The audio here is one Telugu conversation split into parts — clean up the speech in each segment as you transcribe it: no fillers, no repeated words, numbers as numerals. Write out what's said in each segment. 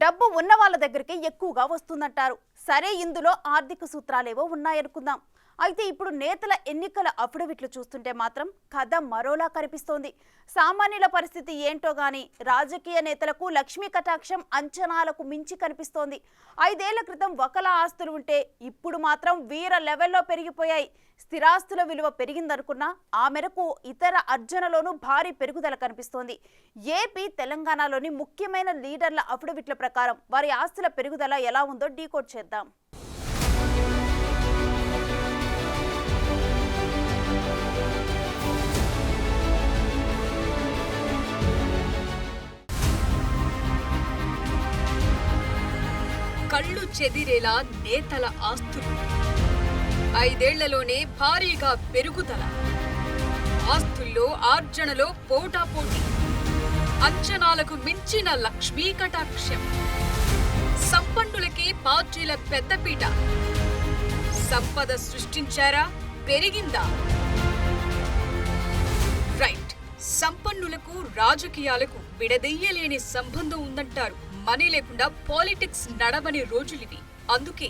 డబ్బు ఉన్న వాళ్ళ దగ్గరికి ఎక్కువగా వస్తుందంటారు. సరే, ఇందులో ఆర్థిక సూత్రాలేవో ఉన్నాయనుకుందాం. అయితే ఇప్పుడు నేతల ఎన్నికల అఫిడవిట్లు చూస్తుంటే మాత్రం కథ మరోలా కనిపిస్తోంది. సామాన్యుల పరిస్థితి ఏంటో గాని రాజకీయ నేతలకు లక్ష్మీ కటాక్షం అంచనాలకు మించి కనిపిస్తోంది. 5 ఏళ్ల క్రితం ఒకలా ఆస్తులు ఉంటే ఇప్పుడు మాత్రం వీర లెవెల్లో పెరిగిపోయాయి. స్థిరాస్తుల విలువ పెరిగిందనుకున్నా ఆ మేరకు ఇతర అర్జనలోనూ భారీ పెరుగుదల కనిపిస్తోంది. ఏపీ, తెలంగాణలోని ముఖ్యమైన లీడర్ల అఫిడవిట్ల ప్రకారం వారి ఆస్తుల పెరుగుదల ఎలా ఉందో డీకోడ్ చేద్దాం. కళ్ళు చెదిరేలా నేతల ఆస్తులు, 5 ఏళ్లలోనే భారీగా పెరుగుదల, ఆస్తుల్లో ఆర్జనలో పోటాపోటీ, అంచనాలకు మించిన లక్ష్మీ కటాక్షం, సంపన్నులకే పార్టీల పెద్దపీట, సంపద సృష్టించారా, పెరిగిందా? రైట్, సంపన్నులకు రాజకీయాలకు విడదీయలేని సంబంధం ఉందంటారు. మనీ లేకుండా పాలిటిక్స్ నడవని రోజులివి. అందుకే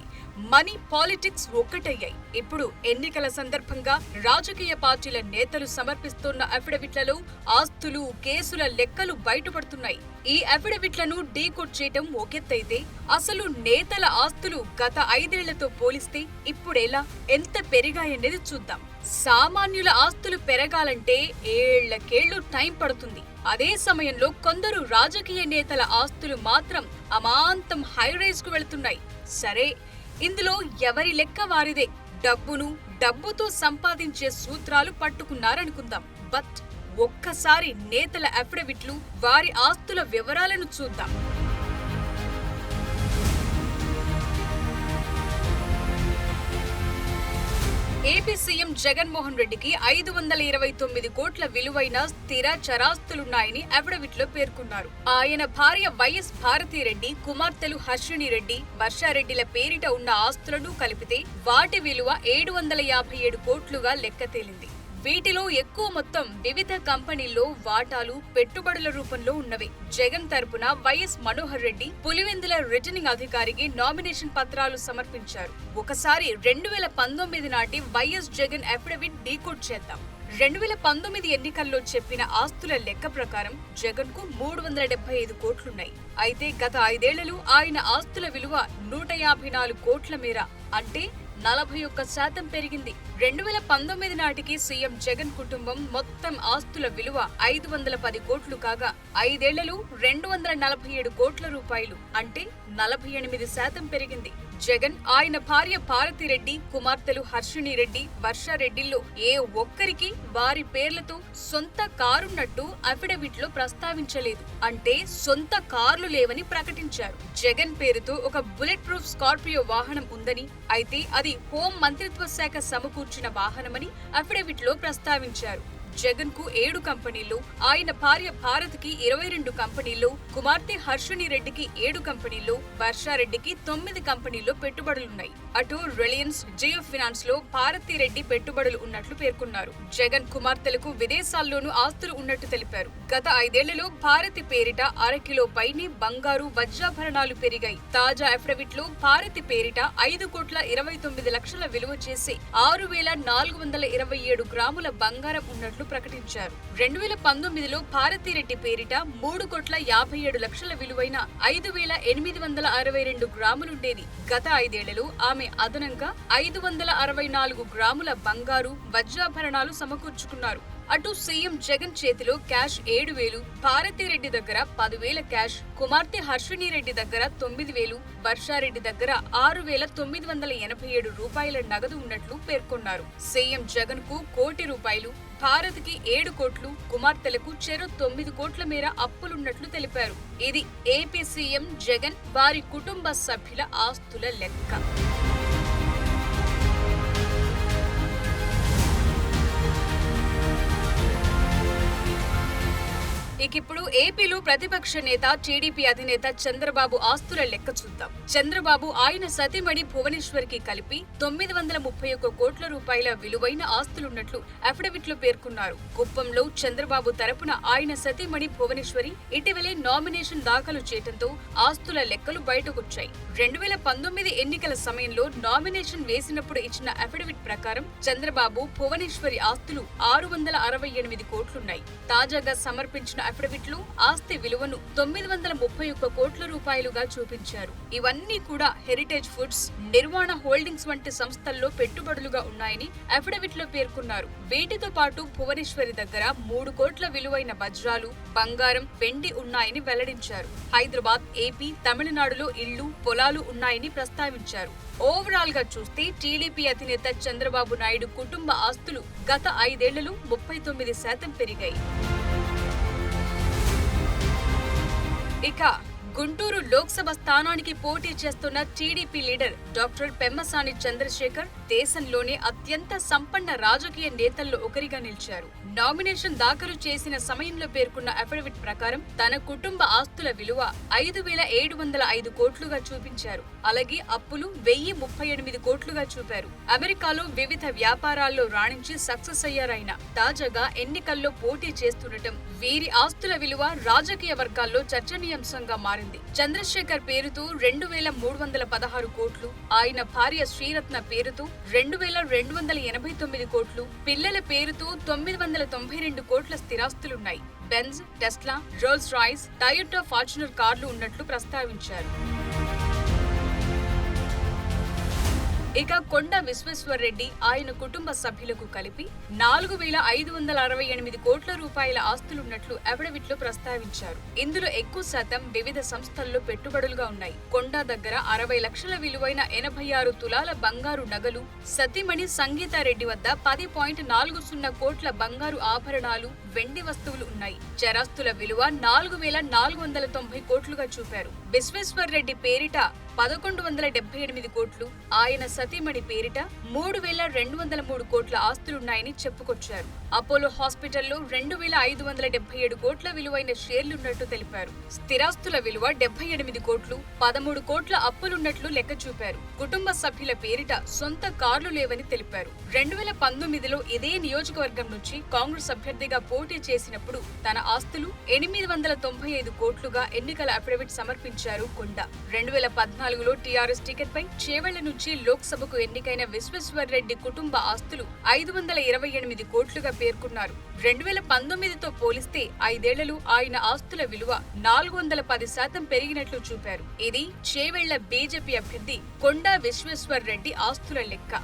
మనీ, పాలిటిక్స్ ఒక్కటయ్యాయి. ఇప్పుడు ఎన్నికల సందర్భంగా రాజకీయ పార్టీల నేతలు సమర్పిస్తున్న అఫిడవిట్లలో ఆస్తులు, కేసుల లెక్కలు బయటపడుతున్నాయి. ఈ అఫిడవిట్లను డీకోడ్ చేయటం ఒకెత్తైతే అసలు నేతల ఆస్తులు గత 5 ఏళ్లతో పోలిస్తే ఇప్పుడెలా, ఎంత పెరిగాయనేది చూద్దాం. సామాన్యుల ఆస్తులు పెరగాలంటే ఏళ్లకేళ్లు టైం పడుతుంది. అదే సమయంలో కొందరు రాజకీయ నేతల ఆస్తులు మాత్రం అమాంతం హైరైజ్ కు వెళుతున్నాయి. సరే, ఇందులో ఎవరి లెక్క వారిదే. డబ్బుతో సంపాదించే సూత్రాలు పట్టుకున్నారనుకుందాం. బట్ ఒక్కసారి నేతల అఫిడవిట్లు, వారి ఆస్తుల వివరాలను చూద్దాం. ఏపీ సీఎం జగన్మోహన్ రెడ్డికి 529 కోట్ల విలువైన స్థిర చరాస్తులున్నాయని అఫిడవిట్లో పేర్కొన్నారు. ఆయన భార్య వైఎస్ భారతీరెడ్డి, కుమార్తెలు హర్షిణి రెడ్డి, వర్షారెడ్డిల పేరిట ఉన్న ఆస్తులను కలిపితే వాటి విలువ 757 కోట్లుగా లెక్క తేలింది. వీటిలో ఎక్కువ మొత్తం వివిధ కంపెనీల్లో వాటాలు, పెట్టుబడుల రూపంలో ఉన్నవి. జగన్ తరపున వైఎస్ మనోహర్ రెడ్డి పులివెందుల రిటర్నింగ్ అధికారికి నామినేషన్ పత్రాలు సమర్పించారు. ఒకసారి 2019 నాటి వైఎస్ జగన్ అఫిడవిట్ డీకోడ్ చేద్దాం. 2019 ఎన్నికల్లో చెప్పిన ఆస్తుల లెక్క ప్రకారం జగన్ కు 375 కోట్లున్నాయి. అయితే గత 5 ఏళ్లలో ఆయన ఆస్తుల విలువ 154 కోట్ల మేర, అంటే 41% పెరిగింది. 2019 నాటికి సీఎం జగన్ కుటుంబం మొత్తం ఆస్తుల విలువ 510 కోట్లు కాగా 5 ఏళ్లలో 247 కోట్ల రూపాయలు, అంటే 48% పెరిగింది. జగన్, ఆయన భార్య భారతిరెడ్డి, కుమార్తెలు హర్షిణి రెడ్డి, వర్షారెడ్డిల్లో ఏ ఒక్కరికి వారి పేర్లతో సొంత కారున్నట్టు అఫిడవిట్ లో ప్రస్తావించలేదు. అంటే సొంత కార్లు లేవని ప్రకటించారు. జగన్ పేరుతో ఒక బుల్లెట్ ప్రూఫ్ స్కార్పియో వాహనం ఉందని, అయితే అది హోం మంత్రిత్వ శాఖ సమకూర్చిన వాహనమని అఫిడవిట్ లో ప్రస్తావించారు. జగన్ కు 7 కంపెనీలు, ఆయన భార్య భారత్ కి 22 కంపెనీలు, కుమార్తె హర్షిణి రెడ్డికి 7 కంపెనీలు, వర్షారెడ్డికి 9 కంపెనీల్లో పెట్టుబడులున్నాయి. అటు రిలయన్స్, జియో ఫినాన్స్ లో భారతి రెడ్డి పెట్టుబడులు ఉన్నట్లు పేర్కొన్నారు. జగన్ కుమార్తెలకు విదేశాల్లోనూ ఆస్తులు ఉన్నట్టు తెలిపారు. గత 5 ఏళ్లలో భారతి పేరిట 1/2 కిలో పైనే బంగారు, వజ్రాభరణాలు పెరిగాయి. తాజా అఫిడవిట్ లో భారతి పేరిట 5,29,00,000 విలువ చేసే 6,427 గ్రాముల బంగారం ఉన్నట్లు ప్రకటించారు. 2019లో భారతిరెడ్డి పేరిట 3,57,00,000 విలువైన 5,862 గ్రాములుండేది. గత 5 ఏళ్లలో ఆమె అదనంగా 564 గ్రాముల బంగారు, వజ్రాభరణాలు సమకూర్చుకున్నారు. అటు సీఎం జగన్ చేతిలో క్యాష్ 7,000, భారతిరెడ్డి దగ్గర 10,000 క్యాష్, కుమార్తె హర్షిణి రెడ్డి దగ్గర 9,000, వర్షారెడ్డి దగ్గర 6,987 రూపాయల నగదు ఉన్నట్లు పేర్కొన్నారు. సీఎం జగన్ కు 1 కోటి రూపాయలు, భారత్ కి 7 కోట్లు, కుమార్తెలకు చెరో 9 కోట్ల మేర అప్పులున్నట్లు తెలిపారు. ఇది ఏపీ సీఎం జగన్, వారి కుటుంబ సభ్యుల ఆస్తుల లెక్క. ఇప్పుడు ఏపీలో ప్రతిపక్ష నేత టీడీపీ అధినేత చంద్రబాబు ఆస్తుల లెక్క చూద్దాం. చంద్రబాబు ఆయన సతీమణి భువనేశ్వరికి కలిపి 931 కోట్ల రూపాయల విలువైన ఆస్తులున్నట్లు అఫిడవిట్ లో పేర్కొన్నారు. కుప్పంలో చంద్రబాబు తరపున ఆయన సతీమణి భువనేశ్వరి ఇటీవలే నామినేషన్ దాఖలు చేయడంతో ఆస్తుల లెక్కలు బయటకొచ్చాయి. 2019 ఎన్నికల సమయంలో నామినేషన్ వేసినప్పుడు ఇచ్చిన అఫిడవిట్ ప్రకారం చంద్రబాబు భువనేశ్వరి ఆస్తులు 668 కోట్లున్నాయి. తాజాగా సమర్పించిన అఫిడవిట్ లో ఆస్తి విలువను 931 కోట్ల రూపాయలుగా చూపించారు. ఇవన్నీ కూడా హెరిటేజ్ ఫుడ్స్, నిర్వాణ హోల్డింగ్స్ వంటి సంస్థల్లో పెట్టుబడులుగా ఉన్నాయని అఫిడవిట్ లో పేర్కొన్నారు. వీటితో పాటు భువనేశ్వరి దగ్గర 3 కోట్ల విలువైన వజ్రాలు, బంగారం, వెండి ఉన్నాయని వెల్లడించారు. హైదరాబాద్, ఏపీ, తమిళనాడులో ఇళ్లు, పొలాలు ఉన్నాయని ప్రస్తావించారు. ఓవరాల్ గా చూస్తే టీడీపీ అధినేత చంద్రబాబు నాయుడు కుటుంబ ఆస్తులు గత 5 ఏళ్లలో 39% పెరిగాయి. ఇక గుంటూరు లోక్సభ స్థానానికి పోటీ చేస్తున్న TDP leader doctor Pemmasani Chandrasekhar దేశంలోనే అత్యంత సంపన్న రాజకీయ నేతల్లో ఒకరిగా నిలిచారు. నామినేషన్ దాఖలు చేసిన సమయంలో పేర్కొన్న అఫిడవిట్ ప్రకారం తన కుటుంబ ఆస్తుల విలువ 5,705 కోట్లుగా చూపించారు. అలాగే అప్పులు 1,038 కోట్లుగా చూపారు. అమెరికాలో వివిధ వ్యాపారాల్లో రాణించి సక్సెస్ అయ్యారాయన. తాజాగా ఎన్నికల్లో పోటీ చేస్తుండటం వీరి ఆస్తుల విలువ రాజకీయ వర్గాల్లో చర్చనీయాంశంగా మారింది. చంద్రశేఖర్ పేరుతో 2,316 కోట్లు, ఆయన భార్య శ్రీరత్న పేరుతో 2,289 కోట్లు, పిల్లల పేరుతో 992 కోట్ల స్థిరాస్తులున్నాయి. Benz, Tesla, Rolls Royce, Toyota Fortuner కార్లు ఉన్నట్లు ప్రస్తావించారు. ఇక కొండా విశ్వేశ్వర్రెడ్డి ఆయన కుటుంబ సభ్యులకు కలిపి 4,568 కోట్ల రూపాయల ఆస్తులున్నట్లు అఫిడవిట్ లో ప్రస్తావించారు. ఇందులో ఎక్కువ శాతం వివిధ సంస్థల్లో పెట్టుబడులుగా ఉన్నాయి. కొండా దగ్గర 60 లక్షల విలువైన 86 తులాల బంగారు నగలు, సతీమణి సంగీతారెడ్డి వద్ద 10.40 కోట్ల బంగారు ఆభరణాలు, వెండి వస్తువులు ఉన్నాయి. చరాస్తుల విలువ 4,490 కోట్లుగా చూపారు. విశ్వేశ్వర్రెడ్డి పేరిట 1,178 కోట్లు, ఆయన సతీమణి పేరిట 3,203 కోట్ల ఆస్తులున్నాయని చెప్పుకొచ్చారు. అపోలో హాస్పిటల్లో 2,577 కోట్ల విలువైన షేర్లున్నట్టు తెలిపారు. స్థిరాస్తుల విలువ 78 కోట్లు, 13 కోట్ల అప్పులున్నట్లు లెక్క చూపారు. కుటుంబ సభ్యుల పేరిట సొంత కార్లు లేవని తెలిపారు. 2019లో ఇదే నియోజకవర్గం నుంచి కాంగ్రెస్ అభ్యర్థిగా పోటీ చేసినప్పుడు తన ఆస్తులు 895 కోట్లుగా ఎన్నికల అఫిడవిట్ సమర్పించారు కొండా. 2014లో టీఆర్ఎస్ టికెట్ పై చేవెళ్ల నుంచి లోక్సభకు ఎన్నికైన విశ్వేశ్వర్రెడ్డి కుటుంబ ఆస్తులు 528 కోట్లుగా పేర్కొన్నారు. 2019తో పోలిస్తే 5 ఏళ్లలో ఆయన ఆస్తుల విలువ 410% పెరిగినట్లు చూపారు. ఇది చేవెళ్ల బీజేపీ అభ్యర్థి కొండా విశ్వేశ్వర్రెడ్డి ఆస్తుల లెక్క.